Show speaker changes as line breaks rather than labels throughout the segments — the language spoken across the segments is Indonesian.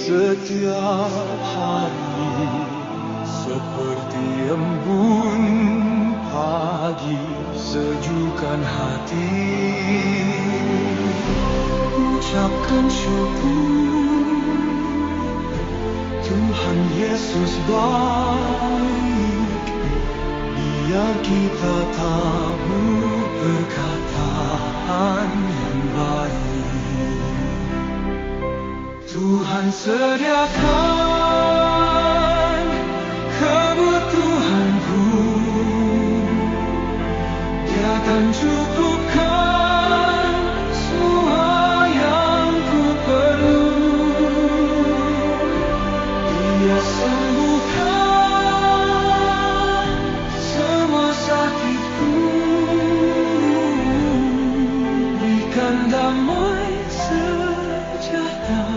setiap hari seperti embun pagi sejukkan hati. Ucapkan syukur, Tuhan Yesus baik, biar kita tahu perkataan yang baik. Tuhan sediakan kebutuhanku, Dia akan cukupkan semua yang ku perlu. Dia sembuhkan semua sakitku, berikan damai sejahtera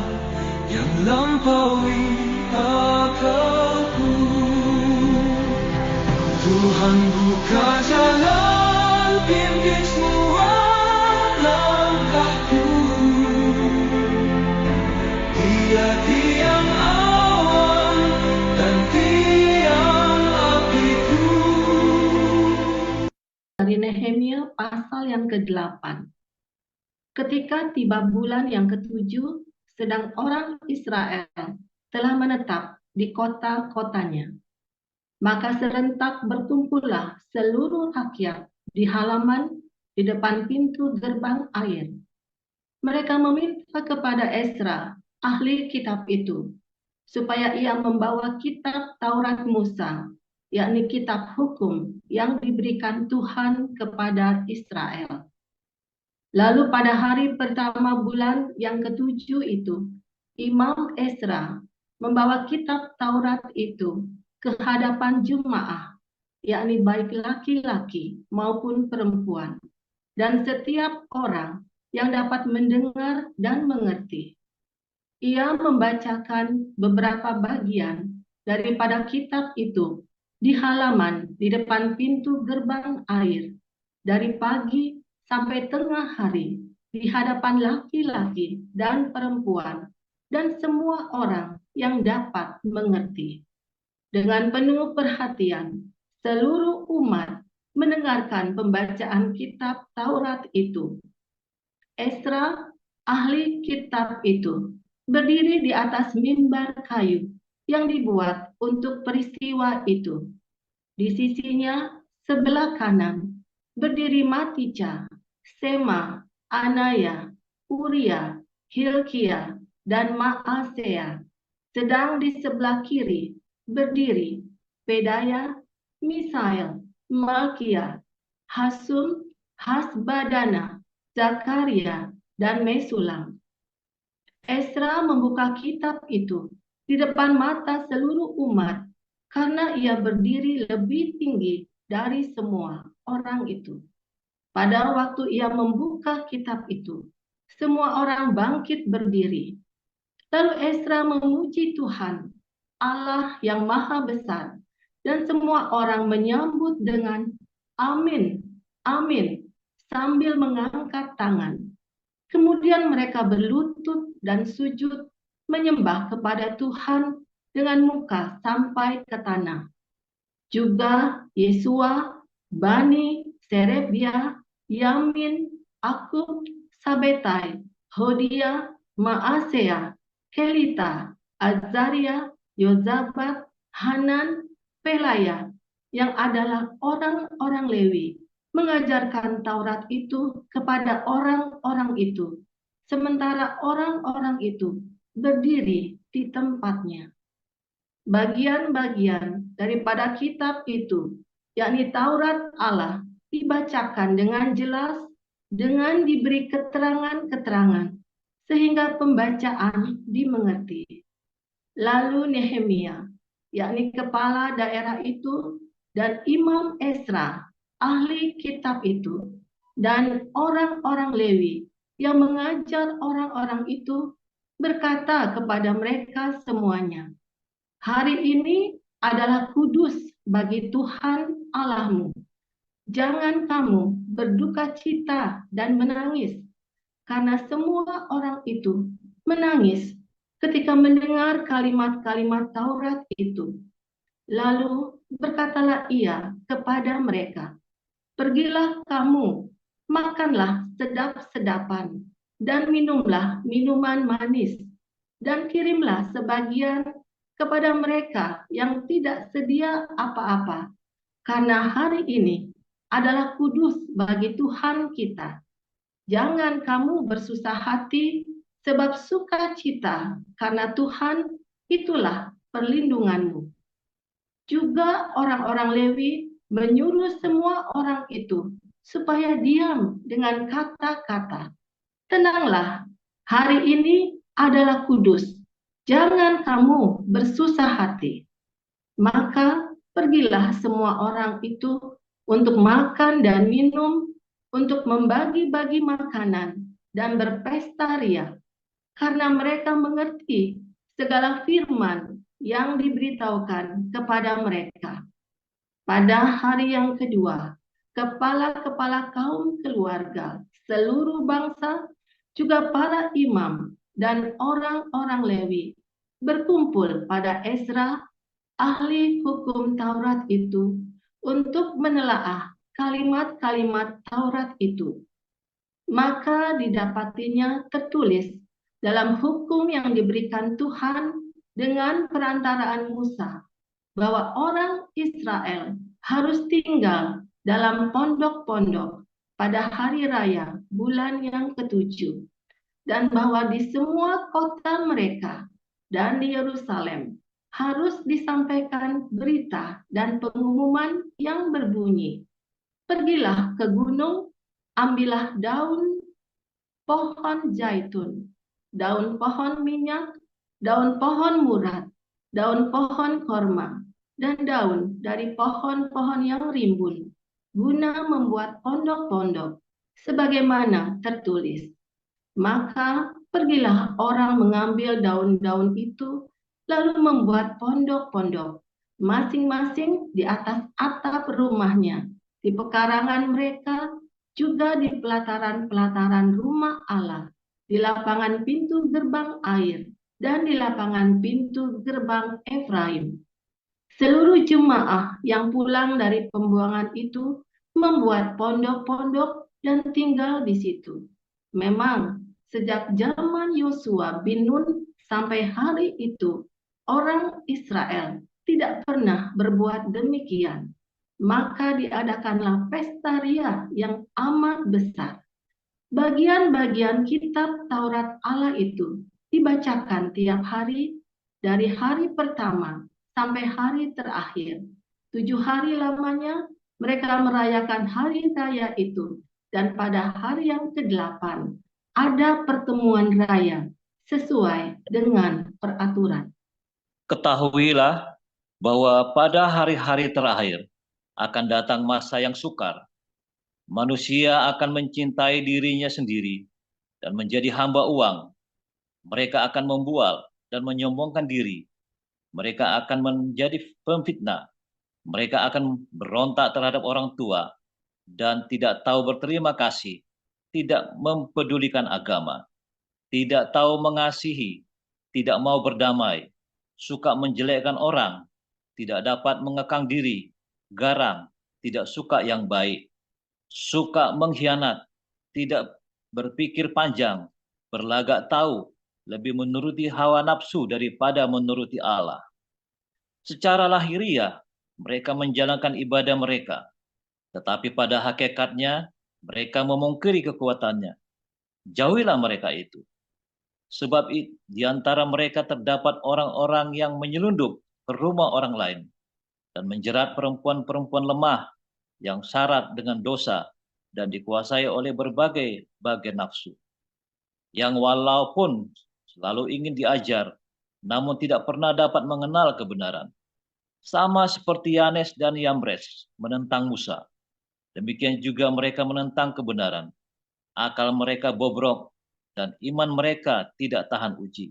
yang lampaui akalku. Tuhan buka jalan, pimpin semua langkahku. Dia tiang awan dan tiang apiku.
Dari Nehemia pasal yang ke-8. Ketika tiba bulan yang ke-7, sedang orang Israel telah menetap di kota-kotanya, maka serentak berkumpullah seluruh rakyat di halaman di depan pintu gerbang air. Mereka meminta kepada Ezra, ahli kitab itu, supaya ia membawa kitab Taurat Musa, yakni kitab hukum yang diberikan Tuhan kepada Israel. Lalu pada hari pertama bulan yang ke-7 itu, Imam Ezra membawa kitab Taurat itu ke hadapan jemaah, yakni baik laki-laki maupun perempuan, dan setiap orang yang dapat mendengar dan mengerti. Ia membacakan beberapa bagian daripada kitab itu di halaman di depan pintu gerbang air, dari pagi sampai tengah hari, di hadapan laki-laki dan perempuan, dan semua orang yang dapat mengerti. Dengan penuh perhatian, seluruh umat mendengarkan pembacaan kitab Taurat itu. Ezra, ahli kitab itu, berdiri di atas mimbar kayu yang dibuat untuk peristiwa itu. Di sisinya sebelah kanan berdiri Matitya, Sema, Anaya, Uria, Hilkia, dan Maasea. Sedang di sebelah kiri berdiri Pedaya, Misael, Malkia, Hasum, Hasbadana, Zakaria, dan Mesulam. Ezra membuka kitab itu di depan mata seluruh umat karena ia berdiri lebih tinggi dari semua orang itu. Pada waktu ia membuka kitab itu, semua orang bangkit berdiri. Lalu Ezra memuji Tuhan, Allah yang Maha Besar, dan semua orang menyambut dengan amin, amin, sambil mengangkat tangan. Kemudian mereka berlutut dan sujud menyembah kepada Tuhan dengan muka sampai ke tanah. Juga Yesua, Bani, Serebia, Yamin, Akub, Sabetai, Hodia, Maasea, Kelita, Azaria, Yozabat, Hanan, Pelaya, yang adalah orang-orang Lewi, mengajarkan Taurat itu kepada orang-orang itu, sementara orang-orang itu berdiri di tempatnya. Bagian-bagian daripada kitab itu, yakni Taurat Allah, dibacakan dengan jelas, dengan diberi keterangan-keterangan, sehingga pembacaan dimengerti. Lalu Nehemia, yakni kepala daerah itu, dan Imam Ezra, ahli kitab itu, dan orang-orang Lewi yang mengajar orang-orang itu, berkata kepada mereka semuanya, "Hari ini adalah kudus bagi Tuhan Allahmu. Jangan kamu berduka cita dan menangis, karena semua orang itu menangis ketika mendengar kalimat-kalimat Taurat itu. Lalu berkatalah ia kepada mereka, "Pergilah kamu, makanlah sedap-sedapan, dan minumlah minuman manis, dan kirimlah sebagian kepada mereka yang tidak sedia apa-apa, karena hari ini adalah kudus bagi Tuhan kita. Jangan kamu bersusah hati, sebab sukacita karena Tuhan itulah perlindunganmu." Juga orang-orang Lewi menyuruh semua orang itu supaya diam dengan kata-kata, "Tenanglah, hari ini adalah kudus. Jangan kamu bersusah hati." Maka pergilah semua orang itu untuk makan dan minum, untuk membagi-bagi makanan dan berpesta ria, karena mereka mengerti segala firman yang diberitahukan kepada mereka. Pada hari yang kedua, kepala-kepala kaum keluarga, seluruh bangsa, juga para imam dan orang-orang Lewi berkumpul pada Ezra, ahli hukum Taurat itu, untuk menelaah kalimat-kalimat Taurat itu. Maka didapatinya tertulis dalam hukum yang diberikan Tuhan dengan perantaraan Musa, bahwa orang Israel harus tinggal dalam pondok-pondok pada hari raya bulan yang ketujuh, dan bahwa di semua kota mereka dan di Yerusalem harus disampaikan berita dan pengumuman yang berbunyi, "Pergilah ke gunung, ambillah daun pohon zaitun, daun pohon minyak, daun pohon murad, daun pohon korma, dan daun dari pohon-pohon yang rimbun, guna membuat pondok-pondok, sebagaimana tertulis." Maka pergilah orang mengambil daun-daun itu, lalu membuat pondok-pondok, masing-masing di atas atap rumahnya, di pekarangan mereka, juga di pelataran-pelataran rumah Allah, di lapangan pintu gerbang air, dan di lapangan pintu gerbang Efraim. Seluruh jemaah yang pulang dari pembuangan itu membuat pondok-pondok dan tinggal di situ. Memang sejak zaman Yosua bin Nun sampai hari itu, orang Israel tidak pernah berbuat demikian. Maka diadakanlah pesta ria yang amat besar. Bagian-bagian kitab Taurat Allah itu dibacakan tiap hari dari hari pertama sampai hari terakhir. 7 hari lamanya mereka merayakan hari raya itu, dan pada hari yang ke-8 ada pertemuan raya sesuai dengan peraturan.
Ketahuilah bahwa pada hari-hari terakhir akan datang masa yang sukar. Manusia akan mencintai dirinya sendiri dan menjadi hamba uang. Mereka akan membual dan menyombongkan diri. Mereka akan menjadi pemfitnah. Mereka akan berontak terhadap orang tua dan tidak tahu berterima kasih, tidak mempedulikan agama, tidak tahu mengasihi, tidak mau berdamai, suka menjelekkan orang, tidak dapat mengekang diri, garang, tidak suka yang baik, suka mengkhianat, tidak berpikir panjang, berlagak tahu, lebih menuruti hawa nafsu daripada menuruti Allah. Secara lahiriah, mereka menjalankan ibadah mereka, tetapi pada hakikatnya mereka memungkiri kekuatannya. Jauhilah mereka itu. Sebab di antara mereka terdapat orang-orang yang menyelundup ke rumah orang lain dan menjerat perempuan-perempuan lemah yang syarat dengan dosa dan dikuasai oleh berbagai nafsu, yang walaupun selalu ingin diajar, namun tidak pernah dapat mengenal kebenaran. Sama seperti Yanes dan Yambres menentang Musa, demikian juga mereka menentang kebenaran. Akal mereka bobrok dan iman mereka tidak tahan uji.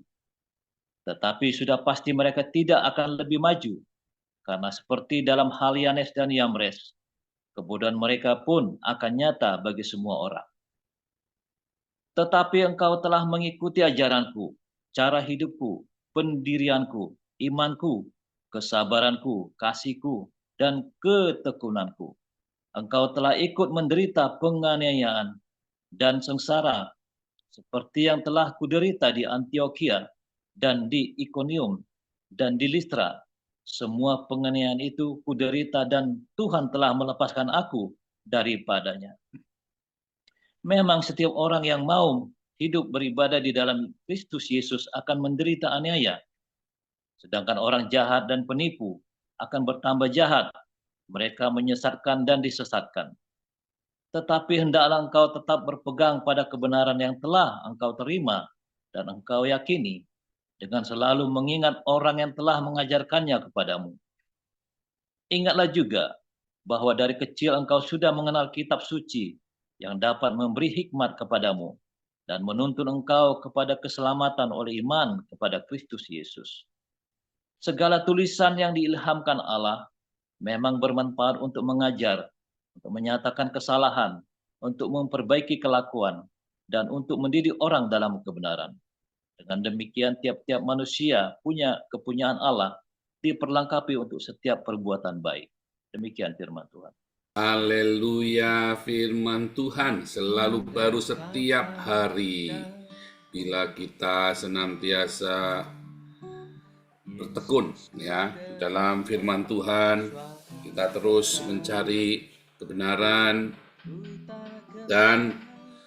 Tetapi sudah pasti mereka tidak akan lebih maju, karena seperti dalam hal Yanes dan Yambres, kebodohan mereka pun akan nyata bagi semua orang. Tetapi engkau telah mengikuti ajaranku, cara hidupku, pendirianku, imanku, kesabaranku, kasihku, dan ketekunanku. Engkau telah ikut menderita penganiayaan dan sengsara seperti yang telah kuderita di Antiokhia dan di Ikonium dan di Listra. Semua penganiayaan itu kuderita dan Tuhan telah melepaskan aku daripadanya. Memang setiap orang yang mau hidup beribadah di dalam Kristus Yesus akan menderita aniaya. Sedangkan orang jahat dan penipu akan bertambah jahat. Mereka menyesatkan dan disesatkan. Tetapi hendaklah engkau tetap berpegang pada kebenaran yang telah engkau terima dan engkau yakini, dengan selalu mengingat orang yang telah mengajarkannya kepadamu. Ingatlah juga bahwa dari kecil engkau sudah mengenal kitab suci yang dapat memberi hikmat kepadamu dan menuntun engkau kepada keselamatan oleh iman kepada Kristus Yesus. Segala tulisan yang diilhamkan Allah memang bermanfaat untuk mengajar, untuk menyatakan kesalahan, untuk memperbaiki kelakuan, dan untuk mendidik orang dalam kebenaran. Dengan demikian tiap-tiap manusia punya kepunyaan Allah diperlengkapi untuk setiap perbuatan baik. Demikian firman Tuhan.
Haleluya, firman Tuhan selalu baru setiap hari. Bila kita senantiasa bertekun ya dalam firman Tuhan, kita terus mencari kebenaran, dan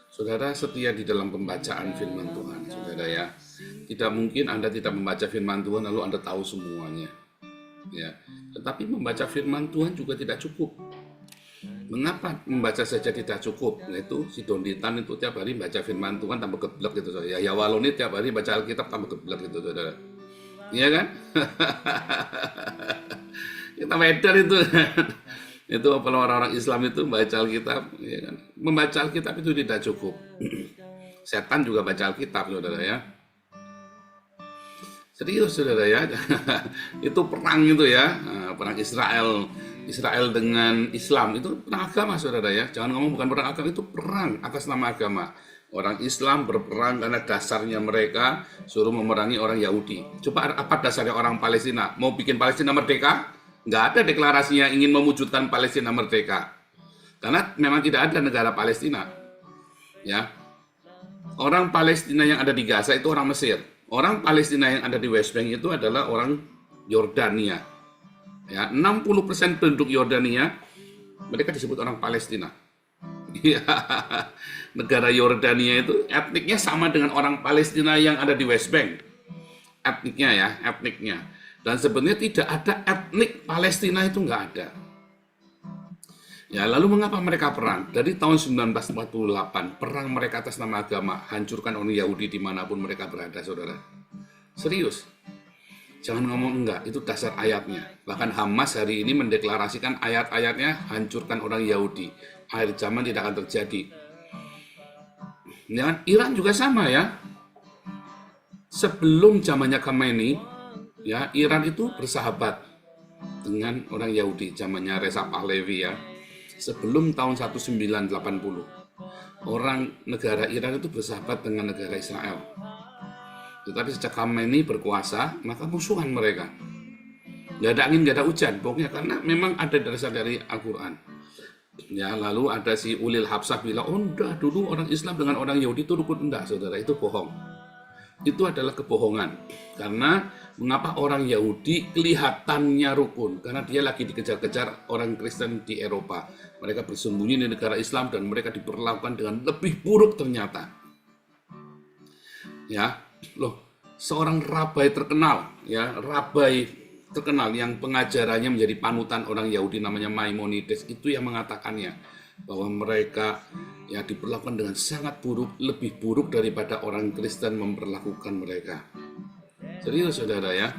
saudara setia di dalam pembacaan firman Tuhan, saudara ya. Tidak mungkin Anda tidak membaca firman Tuhan lalu Anda tahu semuanya. Ya, tetapi membaca firman Tuhan juga tidak cukup. Mengapa membaca saja tidak cukup? Nah, itu si Donditan itu tiap hari baca firman Tuhan tambah geblek gitu, saudara. Ya Waloni tiap hari baca Alkitab tambah geblek gitu, saudara. Iya kan? Kita medar itu. Itu kalau orang-orang Islam itu membaca Alkitab, ya kan? Membaca Alkitab itu tidak cukup. Setan juga baca Alkitab, saudara ya. Serius, saudara ya. Itu perang itu ya, perang Israel dengan Islam itu perang agama, saudara ya. Jangan ngomong bukan perang agama, itu perang atas nama agama. Orang Islam berperang karena dasarnya mereka suruh memerangi orang Yahudi. Coba apa dasarnya orang Palestina? Mau bikin Palestina merdeka? Nggak ada deklarasinya ingin mewujudkan Palestina merdeka. Karena memang tidak ada negara Palestina. Ya. Orang Palestina yang ada di Gaza itu orang Mesir. Orang Palestina yang ada di West Bank itu adalah orang Yordania. Ya, 60% penduduk Yordania mereka disebut orang Palestina. Ya, negara Yordania itu etniknya sama dengan orang Palestina yang ada di West Bank. Etniknya ya, etniknya. Dan sebenarnya tidak ada etnik Palestina, itu nggak ada. Ya, lalu mengapa mereka perang? Dari tahun 1948, perang mereka atas nama agama, hancurkan orang Yahudi dimanapun mereka berada, saudara. Serius. Jangan ngomong enggak, itu dasar ayatnya. Bahkan Hamas hari ini mendeklarasikan ayat-ayatnya, hancurkan orang Yahudi. Akhir zaman tidak akan terjadi. Ya, Iran juga sama ya. Sebelum zamannya Khomeini, ya, Iran itu bersahabat dengan orang Yahudi, zamannya Reza Pahlavi ya. Sebelum tahun 1980, orang negara Iran itu bersahabat dengan negara Israel. Tetapi sejak Khomeini berkuasa, maka musuhan mereka. Nggak ada angin, nggak ada hujan, pokoknya karena memang ada dasar dari Al-Quran. Ya, lalu ada si Ulil Habsah bilang, oh enggak, dulu orang Islam dengan orang Yahudi itu rukun. Enggak, saudara, itu bohong. Itu adalah kebohongan. Karena mengapa orang Yahudi kelihatannya rukun? Karena dia lagi dikejar-kejar orang Kristen di Eropa. Mereka bersembunyi di negara Islam dan mereka diperlakukan dengan lebih buruk ternyata. Ya, loh, seorang rabai terkenal, ya, rabai terkenal yang pengajarannya menjadi panutan orang Yahudi namanya Maimonides, itu yang mengatakannya bahwa mereka ya diperlakukan dengan sangat buruk, lebih buruk daripada orang Kristen memperlakukan mereka. Serius, saudara ya.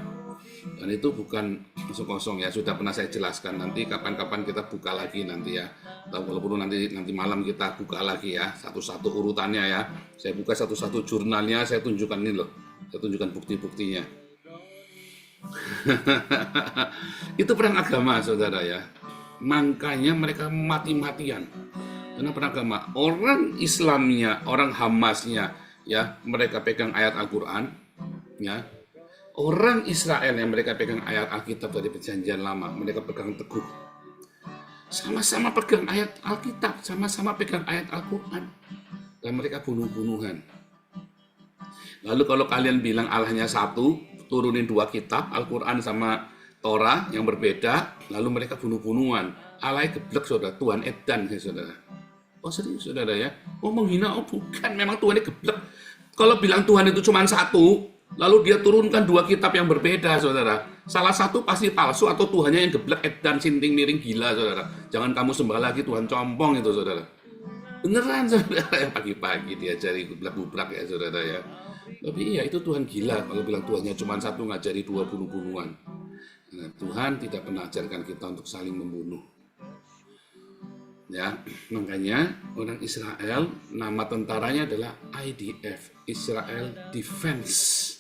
Dan itu bukan kosong ya, sudah pernah saya jelaskan. Nanti kapan-kapan kita buka lagi nanti ya. Atau walaupun nanti malam kita buka lagi ya, satu-satu urutannya ya. Saya buka satu-satu jurnalnya, saya tunjukkan ini loh. Saya tunjukkan bukti-buktinya. Itu perang agama, saudara ya. Makanya mereka mati-matian. Karena perang agama. Orang Islamnya, orang Hamasnya, ya, mereka pegang ayat Al-Quran. Ya, orang Israel yang mereka pegang ayat Alkitab dari Perjanjian Lama, mereka pegang teguh. Sama-sama pegang ayat Alkitab, sama-sama pegang ayat Al-Quran. Dan mereka bunuh-bunuhan. Lalu kalau kalian bilang Allahnya satu, turunin dua kitab, Al-Quran sama Torah yang berbeda, lalu mereka bunuh-bunuhan. Allahnya geblek, saudara. Tuhan edan, saudara. Oh serius, saudara ya? Oh menghina? Oh bukan, memang Tuhannya geblek. Kalau bilang Tuhan itu cuma satu, lalu dia turunkan dua kitab yang berbeda, saudara. Salah satu pasti palsu atau Tuhannya yang geblek, edan, sinting, miring, gila, saudara. Jangan kamu sembah lagi Tuhan compong itu, saudara. Beneran, saudara. Ya, pagi-pagi diajari geblek-geblek ya, saudara ya. Tapi iya, itu Tuhan gila kalau bilang Tuhannya cuma satu, ngajari dua bunuh-bunuhan. Nah, Tuhan tidak pernah ajarkan kita untuk saling membunuh. Ya, makanya orang Israel, nama tentaranya adalah IDF, Israel Defense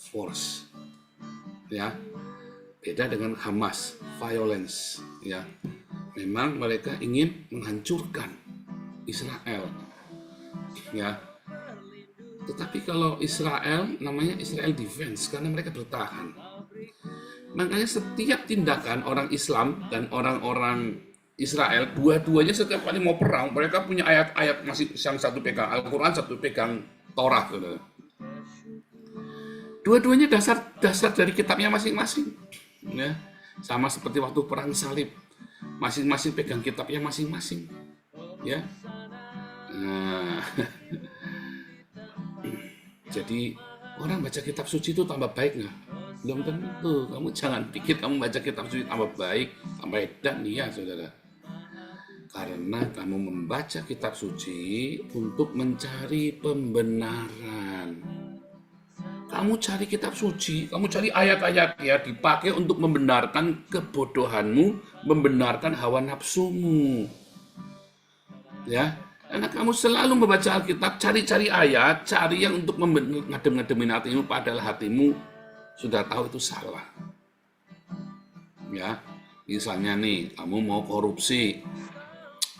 Force. Ya, beda dengan Hamas, violence. Ya, memang mereka ingin menghancurkan Israel. Ya, tetapi kalau Israel namanya Israel Defense karena mereka bertahan. Makanya setiap tindakan orang Islam dan orang-orang Israel, dua-duanya setiap kali mau perang, mereka punya ayat-ayat, masih yang satu pegang Al-Quran, satu pegang Torah. Saudara. Dua-duanya dasar dari kitabnya masing-masing. Ya. Sama seperti waktu perang salib, masing-masing pegang kitabnya masing-masing. Ya. Nah, jadi orang baca kitab suci itu tambah baik nggak? Belum tentu. Kamu jangan pikir kamu baca kitab suci tambah baik, tambah edan, iya saudara. Karena kamu membaca kitab suci untuk mencari pembenaran. Kamu cari kitab suci, kamu cari ayat-ayat ya dipakai untuk membenarkan kebodohanmu, membenarkan hawa nafsumu. Ya, karena kamu selalu membaca Alkitab, cari-cari ayat, cari yang untuk ngadem-ngademin hatimu, padahal hatimu sudah tahu itu salah. Ya, misalnya nih, kamu mau korupsi.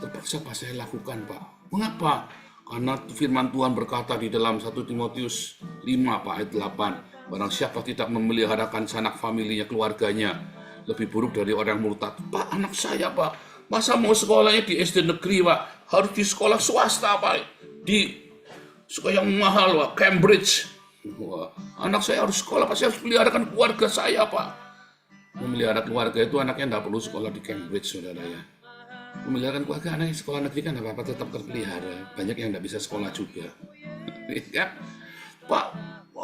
Terpaksa apa saya lakukan, Pak? Mengapa? Karena firman Tuhan berkata di dalam 1 Timotius 5, Pak, ayat 8. Barang siapa tidak memeliharakan sanak familinya, keluarganya, lebih buruk dari orang murtad. Pak, anak saya, Pak, masa mau sekolahnya di SD negeri, Pak? Harus di sekolah swasta, Pak. Di sekolah yang mahal, Pak, Cambridge. Wah, anak saya harus sekolah, Pak. Saya harus peliharakan keluarga saya, Pak. Memelihara keluarga itu anaknya tidak perlu sekolah di Cambridge, saudara ya. Memeliharakan keluarga anaknya sekolah negeri kan apa-apa tetap terpelihara. Banyak yang tidak bisa sekolah juga. Ya, Pak,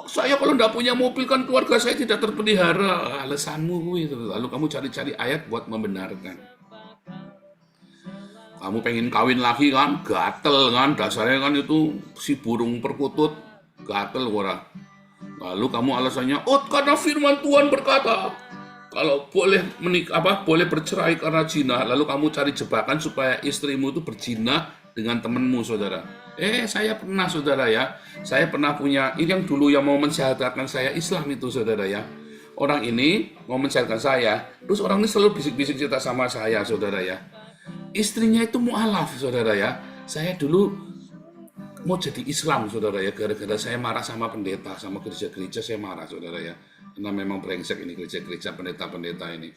saya kalau tidak punya mobil kan keluarga saya tidak terpelihara. Alasanmu itu. Lalu kamu cari-cari ayat buat membenarkan. Kamu pengen kawin lagi kan, gatel kan, dasarnya kan itu si burung perkutut, gatel orang. Lalu kamu alasannya, oh karena firman Tuhan berkata, kalau boleh boleh bercerai karena zina, lalu kamu cari jebakan supaya istrimu itu berzina dengan temanmu, saudara. Saya pernah, saudara ya, saya pernah punya, ini yang dulu yang mau mensyahadatkan saya Islam itu, saudara ya. Orang ini mau mensyahadatkan saya, terus orang ini selalu bisik-bisik cerita sama saya, saudara ya. Istrinya itu mu'alaf, saudara ya. Saya dulu mau jadi Islam, saudara ya, gara-gara saya marah sama pendeta, sama gereja-gereja saya marah, saudara ya. Karena memang brengsek ini gereja-gereja pendeta-pendeta ini.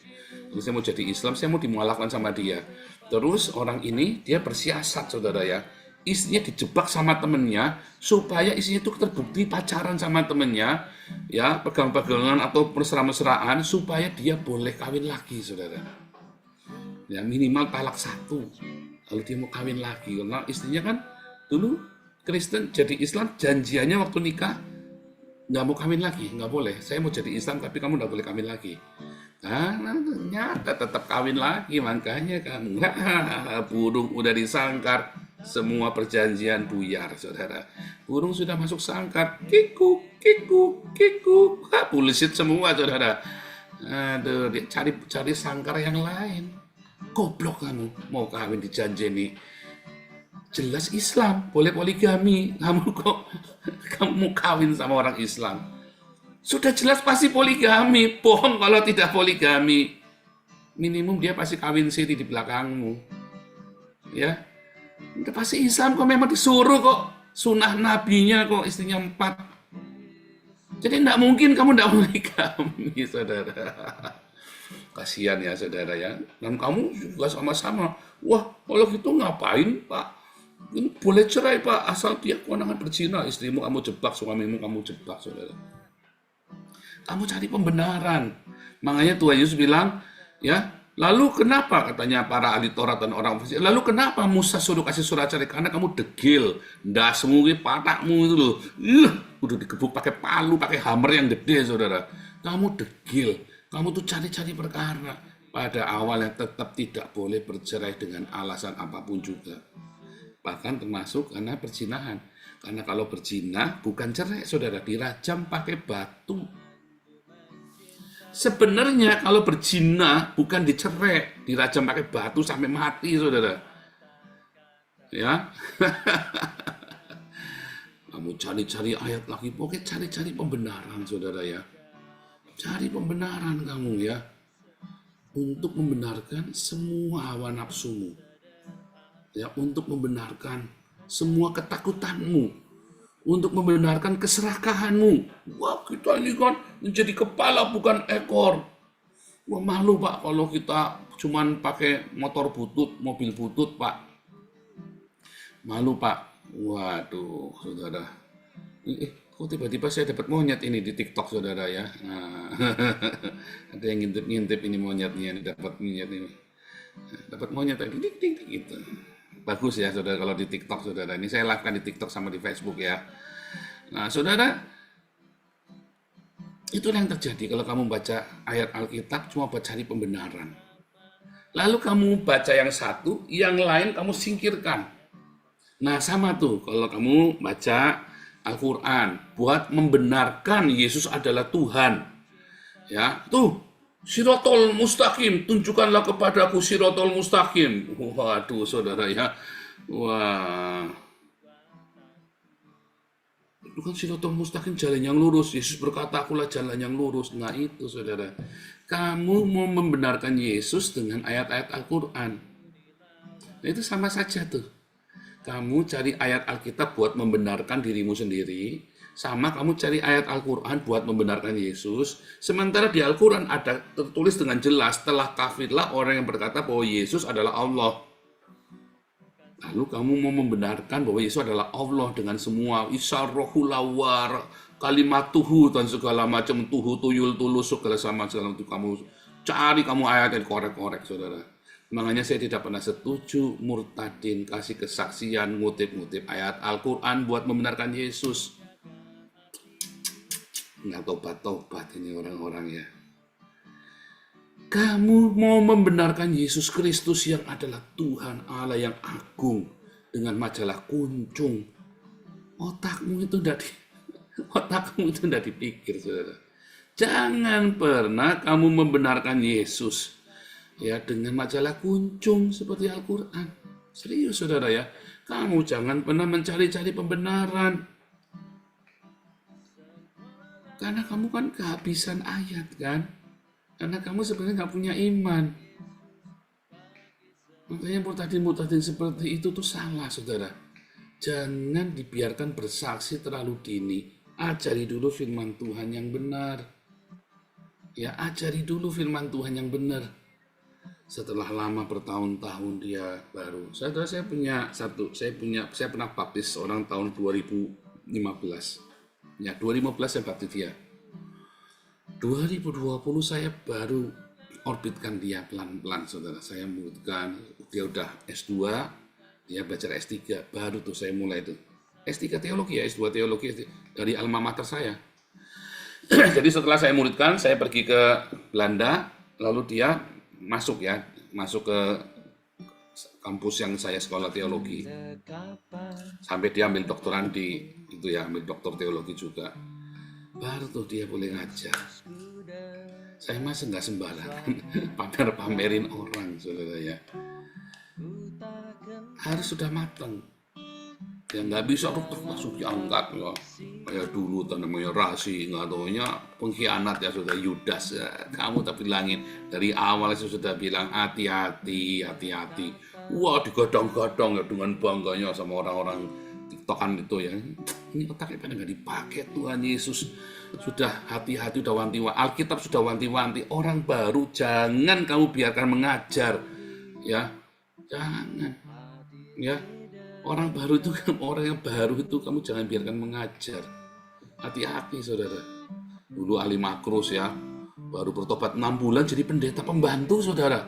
Jadi saya mau jadi Islam, saya mau dimualafkan sama dia. Terus orang ini dia bersiasat, saudara ya. Istrinya dijebak sama temennya supaya istrinya itu terbukti pacaran sama temennya, ya pegang-pegangan atau mesra-mesraan supaya dia boleh kawin lagi, saudara. Ya minimal talak 1. Lalu dia mau kawin lagi karena istrinya kan dulu Kristen jadi Islam, janjiannya waktu nikah nggak mau kawin lagi, nggak boleh. Saya mau jadi Islam tapi kamu nggak boleh kawin lagi. Nah, ternyata tetap kawin lagi, makanya kamu burung udah disangkar, semua perjanjian buyar, saudara. Burung sudah masuk sangkar, kiku, kiku, kiku, bullshit semua, saudara. Aduh, dia cari sangkar yang lain. Goblok kamu, mau kawin dijanjeni. Jelas Islam, boleh poligami. Kamu mau kawin sama orang Islam. Sudah jelas pasti poligami. Bohong kalau tidak poligami. Minimum dia pasti kawin siri di belakangmu. Ya, udah pasti Islam kok, memang disuruh kok. Sunnah nabinya kok istrinya 4. Jadi tidak mungkin kamu tidak poligami, saudara. Kasihan ya saudara ya. Dan kamu juga sama-sama. Wah, kalau gitu ngapain Pak? Ini boleh cerai Pak, asal dia kewenangan berzina. Istrimu kamu jebak, suamimu kamu jebak, saudara. Kamu cari pembenaran. Makanya Tuhan Yesus bilang, ya, lalu kenapa katanya para ahli Taurat dan orang Farisi, lalu kenapa Musa suruh kasih surat cerai? Karena kamu degil, dasmu, patakmu itu loh, udah digebuk pakai palu, pakai hammer yang gede, saudara. Kamu degil, kamu tuh cari-cari perkara. Pada awalnya tetap tidak boleh bercerai dengan alasan apapun juga. Bahkan termasuk karena perzinahan. Karena kalau berzina bukan cerai, saudara, dirajam pakai batu. Sebenarnya kalau berzina bukan dicerai, dirajam pakai batu sampai mati, saudara. Ya, kamu cari-cari ayat lagi, pokoknya cari-cari pembenaran, saudara ya. Cari pembenaran kamu ya, untuk membenarkan semua hawa nafsumu, ya, untuk membenarkan semua ketakutanmu, untuk membenarkan keserakahanmu. Wah, kita ini kan menjadi kepala bukan ekor. Wah, malu Pak kalau kita cuman pakai motor butut, mobil butut Pak. Malu Pak. Waduh, saudara. Kok tiba-tiba saya dapat monyet ini di TikTok, saudara ya. Nah, ada yang ngintip-ngintip ini monyetnya, ini dapat monyet ini. Dapat monyet tadi, dik gitu. Bagus ya saudara kalau di TikTok, saudara. Ini saya live kan di TikTok sama di Facebook ya. Nah saudara, itulah yang terjadi kalau kamu baca ayat Alkitab cuma buat cari pembenaran. Lalu kamu baca yang satu, yang lain kamu singkirkan. Nah sama tuh kalau kamu baca Al-Quran buat membenarkan Yesus adalah Tuhan. Ya, tuh. Sirotol mustaqim, tunjukkanlah kepadaku sirotol mustaqim. Waduh, saudara ya. Wah. Itu kan sirotol mustaqim, jalan yang lurus. Yesus berkata, akulah jalan yang lurus. Nah itu, saudara. Kamu mau membenarkan Yesus dengan ayat-ayat Al-Quran. Nah itu sama saja tuh. Kamu cari ayat Alkitab buat membenarkan dirimu sendiri. Sama kamu cari ayat Al-Quran buat membenarkan Yesus. Sementara di Al-Quran ada tertulis dengan jelas, telah kafirlah orang yang berkata bahwa Yesus adalah Allah. Lalu kamu mau membenarkan bahwa Yesus adalah Allah dengan semua isarrohulawar, kalimatuhu dan segala macam tuhu, tuyul, tulus, segala itu kamu cari, kamu ayat yang korek-korek, saudara. Makanya saya tidak pernah setuju murtadin kasih kesaksian, ngutip-ngutip ayat Al-Quran buat membenarkan Yesus. Nggak tobat-tobat ini orang-orang ya. Kamu mau membenarkan Yesus Kristus yang adalah Tuhan Allah yang agung dengan majalah kuncung. Otakmu itu tidak dipikir, saudara. Jangan pernah kamu membenarkan Yesus ya dengan majalah kuncung seperti Al-Quran. Serius, saudara ya. Kamu jangan pernah mencari-cari pembenaran. Karena kamu kan kehabisan ayat kan. Karena kamu sebenarnya nggak punya iman. Makanya murtadin seperti itu tuh salah, saudara. Jangan dibiarkan bersaksi terlalu dini. Ajari dulu firman Tuhan yang benar. Ya, ajari dulu firman Tuhan yang benar. Setelah lama bertahun-tahun dia baru. Saudara, saya pernah baptis orang tahun 2015. Ya, 2015 saya baptis dia. 2020 saya baru orbitkan dia pelan-pelan, saudara. Saya muridkan, dia udah S2, dia belajar S3, baru tuh saya mulai itu. S3 teologi ya, S2 teologi dari alma mater saya. Jadi setelah saya muridkan, saya pergi ke Belanda, lalu dia masuk ke kampus yang saya sekolah teologi. Sampai dia ambil doktoran ambil doktor teologi juga. Baru tuh dia boleh ngajar. Saya masih nggak sembarangan pamerin orang, saudara ya. Harus sudah matang. Ya nggak bisa langsung diangkat ya. Kayak dulu namanya Rasi, nggak taunya pengkhianat ya, saudara, Yudas ya. Kamu tak bilangin dari awal saya sudah bilang hati-hati. Wah, digadang-gadang ya dengan bangganya sama orang-orang TikTok tiktokan itu ya. Ini otaknya pada nggak dipakai. Tuhan Yesus sudah hati-hati, sudah wanti-wanti. Alkitab sudah wanti-wanti. Orang baru jangan kamu biarkan mengajar, ya, jangan, ya. Orang baru itu, orang yang baru itu kamu jangan biarkan mengajar. Hati-hati, saudara. Dulu ahli Makrus ya, baru bertobat 6 bulan jadi pendeta pembantu, saudara.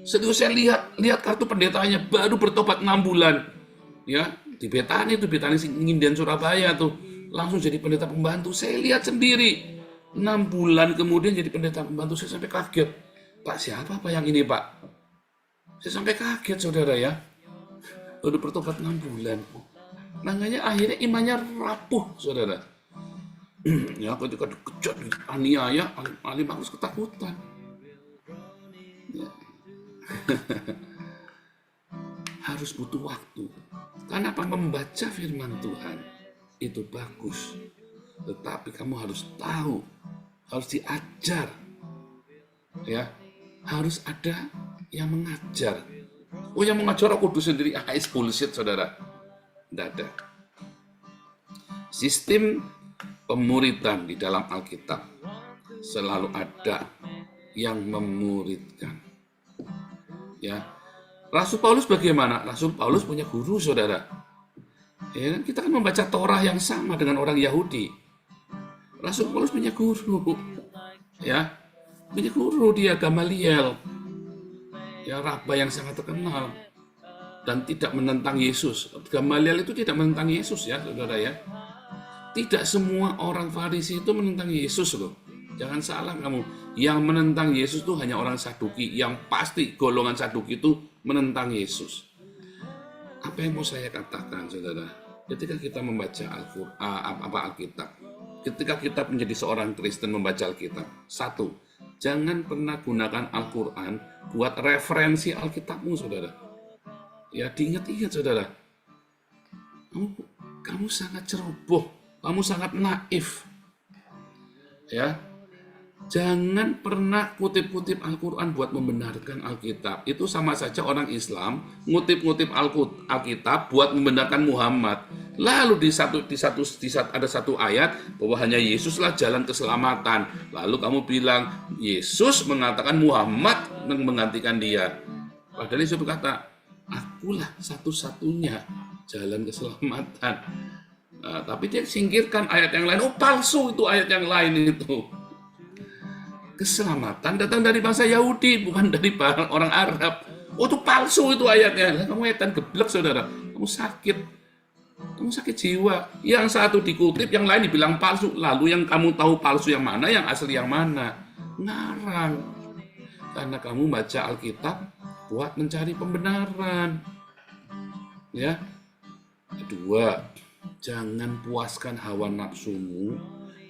Serius, saya lihat kartu pendetanya baru bertobat 6 bulan, ya. Di Betani itu, Betani Nginden Surabaya tuh, langsung jadi pendeta pembantu. Saya lihat sendiri, 6 bulan kemudian jadi pendeta pembantu. Saya sampai kaget. Pak, siapa Pak yang ini, Pak? Saya sampai kaget, saudara ya. Udah bertobat 6 bulan. Makanya akhirnya imannya rapuh, saudara. Ya, ketika dikejar, aniaya, ahli Makrus ketakutan. Ya. Harus butuh waktu. Kenapa membaca firman Tuhan itu bagus, tetapi kamu harus tahu, harus diajar, ya, harus ada yang mengajar. Oh, yang mengajar Roh Kudus sendiri, it's bullshit, saudara. Tidak ada. Sistem pemuridan di dalam Alkitab selalu ada yang memuridkan, ya. Rasul Paulus bagaimana? Rasul Paulus punya guru, saudara. Ya, kita kan membaca Torah yang sama dengan orang Yahudi. Rasul Paulus punya guru, ya, punya guru dia, Gamaliel, ya, rabbah yang sangat terkenal dan tidak menentang Yesus. Gamaliel itu tidak menentang Yesus, ya, saudara ya. Tidak semua orang Farisi itu menentang Yesus loh. Jangan salah kamu. Yang menentang Yesus itu hanya orang Saduki. Yang pasti golongan Saduki itu menentang Yesus. Apa yang mau saya katakan, saudara? Ketika kita membaca Alkitab, ketika kita menjadi seorang Kristen membaca Alkitab, satu, jangan pernah gunakan Al-Quran buat referensi Alkitabmu, saudara. Ya, diingat-ingat, saudara. Kamu sangat ceroboh, kamu sangat naif. Ya, jangan pernah kutip-kutip Al-Quran buat membenarkan Alkitab. Itu sama saja orang Islam ngutip-ngutip Alkitab buat membenarkan Muhammad. Lalu ada satu ayat bahwa hanya Yesuslah jalan keselamatan. Lalu kamu bilang Yesus mengatakan Muhammad menggantikan dia. Padahal Yesus berkata, akulah satu-satunya jalan keselamatan. Nah, tapi dia singkirkan ayat yang lain. Oh, palsu itu ayat yang lain itu. Keselamatan datang dari bangsa Yahudi, bukan dari orang Arab. Oh, itu palsu itu ayatnya. Kamu etan geblek, saudara. Kamu sakit jiwa. Yang satu dikutip, yang lain dibilang palsu. Lalu yang kamu tahu palsu yang mana, yang asli yang mana? Ngarang. Karena kamu baca Alkitab buat mencari pembenaran. Ya. Kedua, jangan puaskan hawa nafsumu,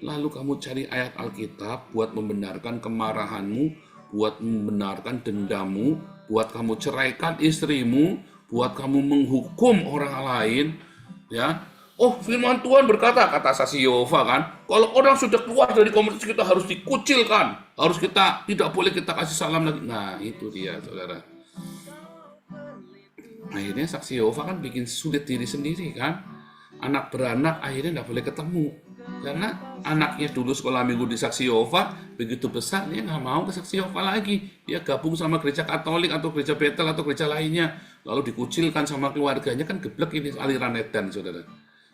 lalu kamu cari ayat Alkitab buat membenarkan kemarahanmu, buat membenarkan dendamu, buat kamu ceraikan istrimu, buat kamu menghukum orang lain, ya. Oh, firman Tuhan berkata, kata saksi Yehova kan, kalau orang sudah keluar dari komunitas kita harus dikucilkan, tidak boleh kita kasih salam lagi. Nah, itu dia, saudara. Akhirnya saksi Yehova kan bikin sulit diri sendiri kan. Anak beranak akhirnya nggak boleh ketemu. Karena anaknya dulu sekolah minggu di Saksi Yehova, begitu besar dia nggak mau ke Saksi Yehova lagi. Dia gabung sama gereja Katolik atau gereja Betel atau gereja lainnya. Lalu dikucilkan sama keluarganya, kan geblek ini aliran edan, saudara.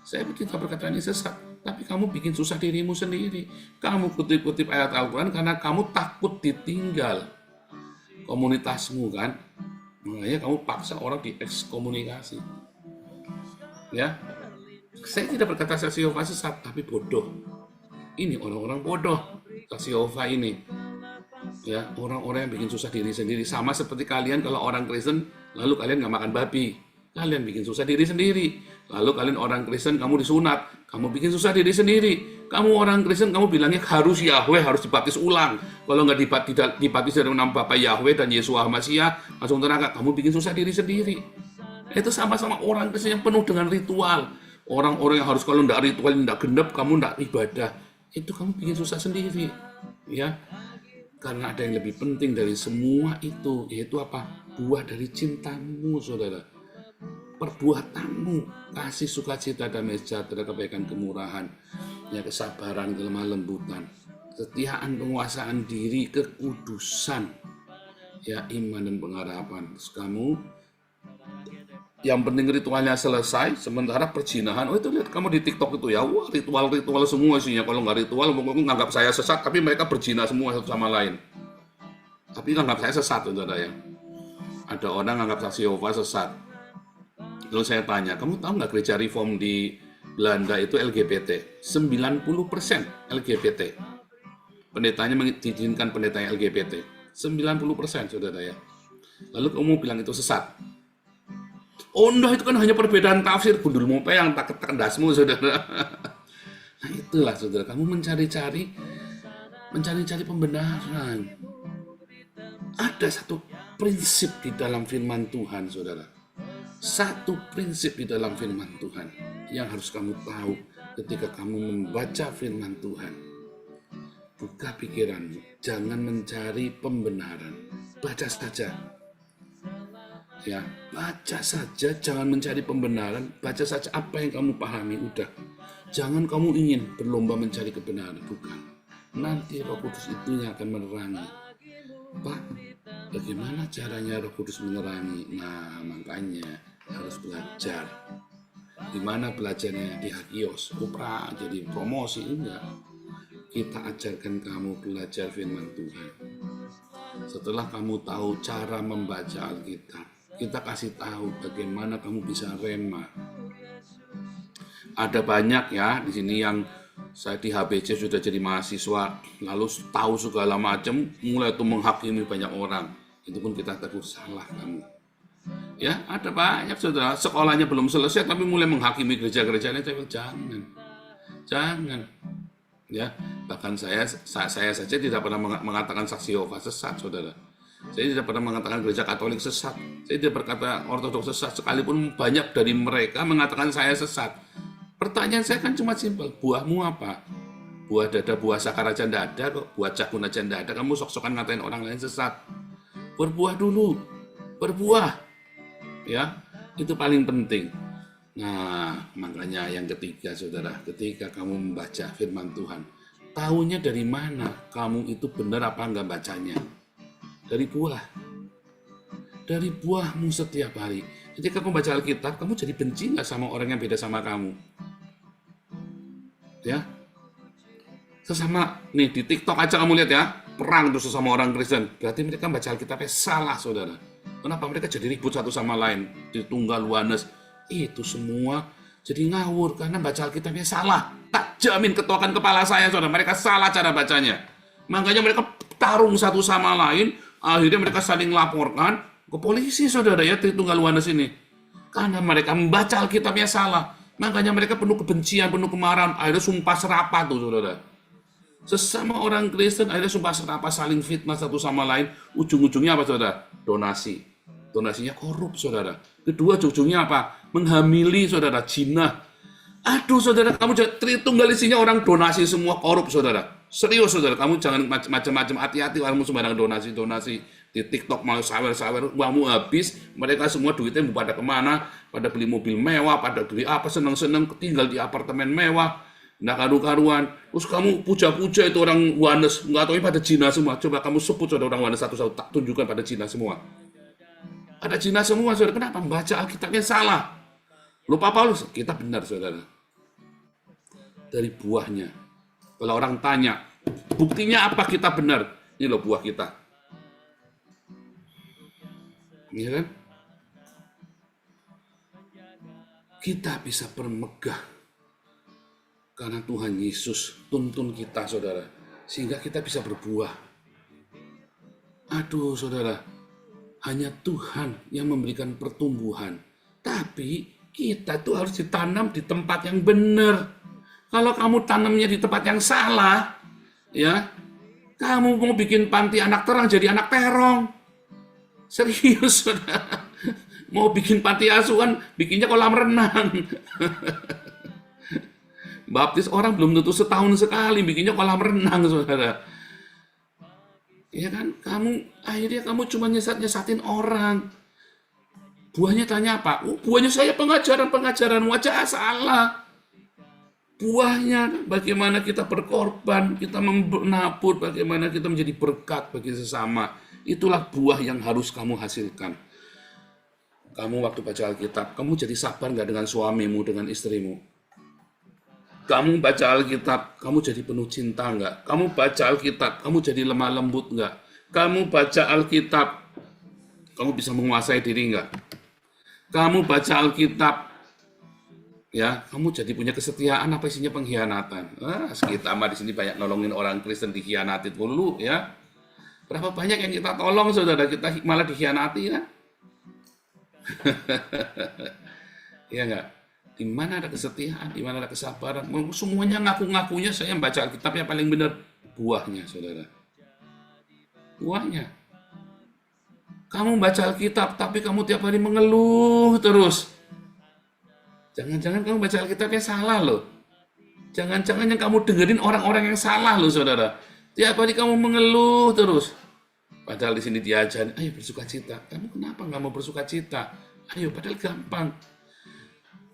Saya tidak berkata ini sesat, tapi kamu bikin susah dirimu sendiri. Kamu kutip-kutip ayat Al-Quran karena kamu takut ditinggal komunitasmu kan. Makanya kamu paksa orang diekskomunikasi. Ya. Saya tidak berkata Saksi Yehova sesat, tapi bodoh. Ini orang-orang bodoh, Saksi Yehova ini. Ya, orang-orang yang bikin susah diri sendiri. Sama seperti kalian kalau orang Kristen, lalu kalian nggak makan babi. Kalian bikin susah diri sendiri. Lalu kalian orang Kristen, kamu disunat. Kamu bikin susah diri sendiri. Kamu orang Kristen, kamu bilangnya harus Yahweh, harus dibaptis ulang. Kalau nggak dibaptis dari nama Bapa Yahweh dan Yesua Masiah, langsung neraka. Kamu bikin susah diri sendiri. Itu sama-sama orang Kristen yang penuh dengan ritual. Orang-orang yang harus kalau nggak ritual, nggak genep, kamu nggak ibadah. Itu kamu bikin susah sendiri. Ya, karena ada yang lebih penting dari semua itu, yaitu apa? Buah dari cintamu, saudara. perbuatanmu, kasih, sukacita, damai sejahtera, kebaikan, kemurahan, ya kesabaran, kelemah lembutan, kesetiaan, penguasaan diri, kekudusan, ya iman dan pengharapan. Terus kamu yang penting ritualnya selesai, sementara perzinahan, oh itu lihat kamu di TikTok itu ya, wah ritual-ritual semua isinya. Kalau nggak ritual, mungkin nganggap saya sesat, tapi mereka berzina semua satu sama lain. Tapi nganggap saya sesat, saudara ya. Ada orang nganggap saksi Yehova sesat. Lalu saya tanya, kamu tahu nggak gereja Reform di Belanda itu LGBT? 90% LGBT. Pendetanya mengizinkan pendetanya LGBT. 90%, saudara ya. Lalu kamu bilang itu sesat. Oh enggak, itu kan hanya perbedaan tafsir, gundul mope yang tak dasmu, saudara. Nah itulah, saudara, kamu mencari-cari pembenaran. Ada satu prinsip di dalam firman Tuhan, saudara. Satu prinsip di dalam firman Tuhan yang harus kamu tahu ketika kamu membaca firman Tuhan. Buka pikiranmu, jangan mencari pembenaran. Baca saja. Ya, baca saja, jangan mencari pembenaran, baca saja apa yang kamu pahami, udah. Jangan kamu ingin berlomba mencari kebenaran, bukan. Nanti Roh Kudus itu yang akan menerangi. Pak, bagaimana caranya Roh Kudus menerangi? Nah, makanya harus belajar. Gimana belajarnya? Di Hagios, Kupra, jadi promosi, enggak. Kita ajarkan kamu belajar firman Tuhan. Setelah kamu tahu cara membaca Alkitab, kita kasih tahu bagaimana kamu bisa rema. Ada banyak ya di sini yang saya di HBC sudah jadi mahasiswa, lalu tahu segala macam, mulai itu menghakimi banyak orang. Itu pun kita tegur, salah kamu. Ya, ada banyak saudara, sekolahnya belum selesai tapi mulai menghakimi gereja-gerejanya. Jangan. Ya, bahkan saya saja tidak pernah mengatakan saksi Yehova sesat, saudara. Saya tidak pernah mengatakan gereja Katolik sesat. Saya tidak berkata Ortodoks sesat, sekalipun banyak dari mereka mengatakan saya sesat. Pertanyaan saya kan cuma simpel, buahmu apa? Buah dada, buah sakar aja ndak ada kok, buah cakun aja ndak ada, kamu sok-sokan ngatain orang lain sesat. Berbuah dulu, berbuah. Ya, itu paling penting. Nah, makanya yang ketiga, saudara, ketika kamu membaca firman Tuhan, tahunya dari mana kamu itu benar apa enggak bacanya? Dari buah. Dari buahmu setiap hari. Ketika kamu baca Alkitab, kamu jadi benci nggak sama orang yang beda sama kamu? Ya. Sesama, nih di TikTok aja kamu lihat ya, perang tuh sesama orang Kristen. Berarti mereka baca Alkitabnya salah, saudara. Kenapa mereka jadi ribut satu sama lain? Di Tunggal Luanes. Itu semua jadi ngawur karena baca Alkitabnya salah. Tak jamin ketuakan kepala saya, saudara. Mereka salah cara bacanya. Makanya mereka tarung satu sama lain. Akhirnya mereka saling laporkan ke polisi, saudara ya, Tritunggal Luanes ini. Karena mereka membaca Alkitabnya salah. Makanya mereka penuh kebencian, penuh kemarahan. Akhirnya sumpah serapah tuh, saudara. Sesama orang Kristen akhirnya sumpah serapah, saling fitnah satu sama lain. Ujung-ujungnya apa, saudara? Donasi. Donasinya korup, saudara. Kedua, ujungnya apa? Menghamili, saudara, zina. Aduh, saudara, kamu Tritunggal isinya orang donasi semua, korup, saudara. Serius, saudara, kamu jangan macam-macam, hati-hati kamu sembarang donasi di TikTok, mau sawer-sawer, uangmu habis, mereka semua duitnya pada kemana, pada beli mobil mewah, pada beli apa, seneng-seneng, tinggal di apartemen mewah, nggak karu-karuan. Terus kamu puja-puja itu orang Luanes, nggak tahu pada Cina semua. Coba kamu sebut saudara orang Luanes satu-satu, tak tunjukkan pada Cina semua. Ada Cina semua, saudara. Kenapa? Membaca Alkitabnya salah. Lupa Paulus, kita benar, saudara. Dari buahnya. Kalau orang tanya, buktinya apa kita benar? Ini loh buah kita. Iya kan? Kita bisa bermegah karena Tuhan Yesus tuntun kita, saudara. Sehingga kita bisa berbuah. Aduh, saudara. Hanya Tuhan yang memberikan pertumbuhan. Tapi kita tuh harus ditanam di tempat yang benar. Kalau kamu tanamnya di tempat yang salah, ya, kamu mau bikin panti anak terang jadi anak terong. Serius, saudara. Mau bikin panti asuhan, bikinnya kolam renang. Baptis orang belum tentu setahun sekali, bikinnya kolam renang, saudara. Ya kan, akhirnya kamu cuma nyesatin orang. Buahnya tanya apa? Oh, buahnya saya pengajaran wajah salah. Buahnya bagaimana kita berkorban, kita menabur, bagaimana kita menjadi berkat bagi sesama. Itulah buah yang harus kamu hasilkan. Kamu waktu baca Alkitab, kamu jadi sabar nggak dengan suamimu, dengan istrimu? Kamu baca Alkitab, kamu jadi penuh cinta nggak? Kamu baca Alkitab, kamu jadi lemah lembut nggak? Kamu baca Alkitab, kamu bisa menguasai diri nggak? Kamu baca Alkitab, ya, kamu jadi punya kesetiaan apa isinya pengkhianatan? Kita mah di sini banyak nolongin orang Kristen dikhianati dulu, ya. Berapa banyak yang kita tolong, saudara, kita malah dikhianati, ya? Ya nggak? Di mana ada kesetiaan, di mana ada kesabaran, semuanya ngaku-ngakunya saya membaca Alkitab yang paling benar. Buahnya, saudara. Buahnya. Kamu baca Alkitab, tapi kamu tiap hari mengeluh terus. Jangan-jangan kamu baca Alkitabnya salah loh. Jangan-jangan yang kamu dengerin orang-orang yang salah loh, saudara. Tiap hari kamu mengeluh terus. Padahal di sini diajarin, ayo bersukacita. Kamu kenapa nggak mau bersukacita? Ayo, padahal gampang.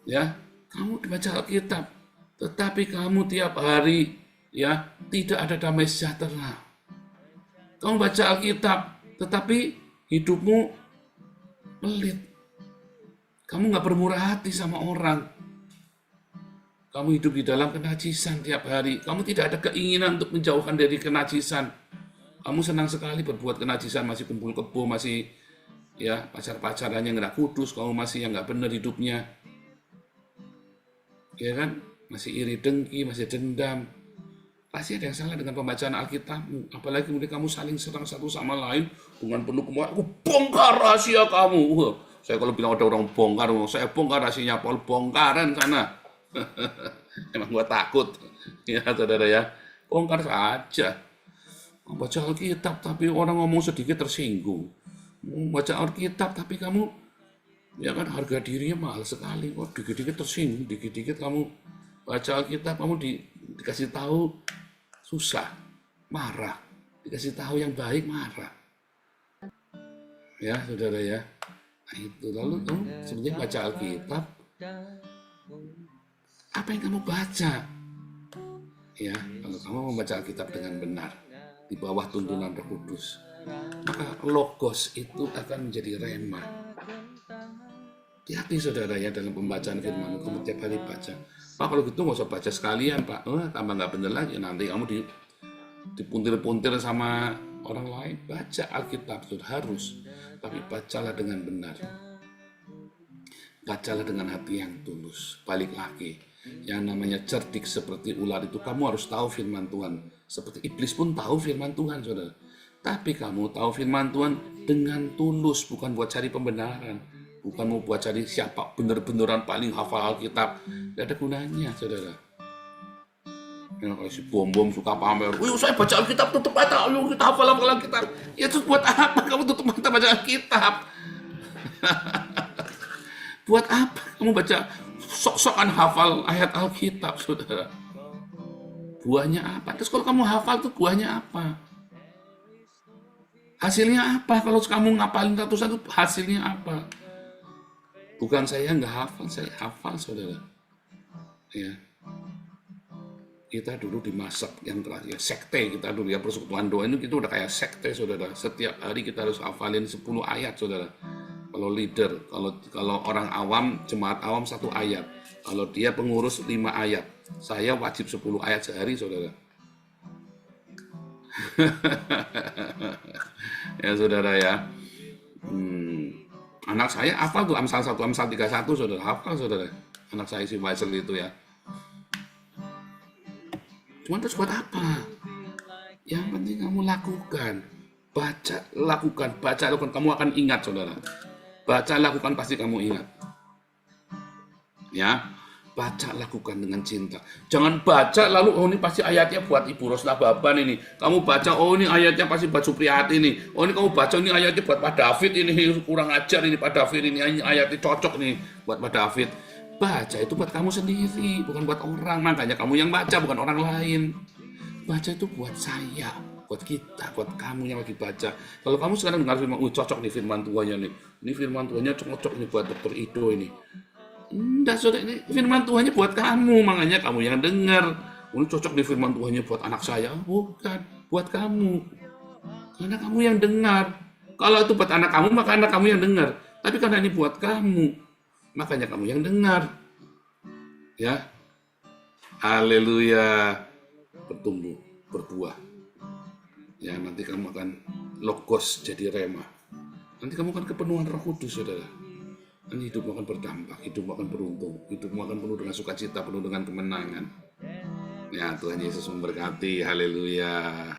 Ya, kamu baca Alkitab, tetapi kamu tiap hari ya tidak ada damai sejahtera. Kamu baca Alkitab, tetapi hidupmu pelit. Kamu nggak bermurah hati sama orang. Kamu hidup di dalam kenajisan tiap hari. Kamu tidak ada keinginan untuk menjauhkan dari kenajisan. Kamu senang sekali berbuat kenajisan, masih kumpul kebo, masih ya pacar-pacaran yang nggak kudus, kamu masih yang nggak benar hidupnya. Ya kan? Masih iri dengki, masih dendam. Pasti ada yang salah dengan pembacaan Alkitabmu. Apalagi kemudian kamu saling serang satu sama lain dengan penuh kemarahan. Aku bongkar rahasia kamu. Saya kalau bilang ada orang bongkar, saya bongkar rahasianya Paul, bongkaran sana. Emang gua takut. Ya saudara ya, bongkar saja. Baca Alkitab tapi orang ngomong sedikit tersinggung. Baca Alkitab tapi kamu ya kan harga dirinya mahal sekali. Kok dikit-dikit tersinggung, dikit-dikit kamu baca Alkitab, kamu dikasih tahu susah, marah. Dikasih tahu yang baik, marah. Ya, saudara ya. Nah, itu lalu kamu sebenarnya baca Alkitab. Apa yang kamu baca? Ya, kalau kamu membaca Alkitab dengan benar di bawah tuntunan Roh Kudus, maka logos itu akan menjadi rema. Hati-hati saudara ya dalam pembacaan firman, kamu tiap hari baca. Pak kalau gitu nggak usah baca sekalian Pak, tambah nggak bener lagi, nanti kamu dipuntir-puntir sama orang lain. Baca Alkitab itu harus, tapi bacalah dengan benar. Bacalah dengan hati yang tulus. Balik lagi, yang namanya cerdik seperti ular itu, kamu harus tahu firman Tuhan. Seperti iblis pun tahu firman Tuhan, saudara. Tapi kamu tahu firman Tuhan dengan tulus, bukan buat cari pembenaran. Bukan mau buat cari siapa bener-beneran paling hafal Alkitab. Tidak ada gunanya, saudara. Ya, kalau si bom-bom suka pamer, saya baca Alkitab tutup mata, kita hafal Alkitab. Ya terus buat apa kamu tutup mata baca Alkitab? Buat apa kamu baca sok-sokan hafal ayat Alkitab, saudara? Buahnya apa? Terus kalau kamu hafal tuh buahnya apa? Hasilnya apa? Kalau kamu ngapalin ratusan itu hasilnya apa? Bukan saya nggak hafal, saya hafal, saudara. Ya. Kita dulu dimasak yang terakhir, sekte kita dulu ya, persekutuan doa ini kita udah kayak sekte, saudara. Setiap hari kita harus hafalin 10 ayat, saudara. Kalau leader, kalau orang awam, jemaat awam 1 ayat. Kalau dia pengurus 5 ayat. Saya wajib 10 ayat sehari, saudara. Ya, saudara ya. Anak saya hafal tuh Amsal 1, Amsal 31, saudara. Hafal, saudara. Anak saya si Faisal itu ya. Cuma terus buat apa? Yang penting kamu lakukan. Baca, lakukan. Baca, lakukan. Kamu akan ingat, saudara. Baca, lakukan, pasti kamu ingat. Ya, baca, lakukan dengan cinta. Jangan baca lalu, ini pasti ayatnya buat Ibu Rosna Baban ini. Kamu baca, ini ayatnya pasti buat Supriyati ini. Ini kamu baca, ini ayatnya buat Pak David ini. Kurang ajar ini Pak David ini. Ayatnya cocok nih buat Pak David. Baca itu buat kamu sendiri, bukan buat orang. Makanya kamu yang baca, bukan orang lain. Baca itu buat saya. buat kita, buat kamu yang lagi baca. Kalau kamu sekarang dengar firman, cocok nih firman Tuhannya nih. Ini firman Tuhannya cocok nih buat Dr. Ido ini. Enggak, saudara, ini firman Tuhannya buat kamu, makanya kamu yang dengar. Ini cocok nih firman Tuhannya buat anak saya. Bukan, buat kamu. Karena kamu yang dengar. Kalau itu buat anak kamu, maka anak kamu yang dengar. Tapi karena ini buat kamu, makanya kamu yang dengar. Ya, haleluya. Bertumbuh, berbuah. Ya, nanti kamu akan logos jadi rema. Nanti kamu akan kepenuhan Roh Kudus, saudara. Nanti hidupmu akan berdampak, hidupmu akan beruntung, hidupmu akan penuh dengan sukacita, penuh dengan kemenangan. Ya, Tuhan Yesus memberkati. Haleluya.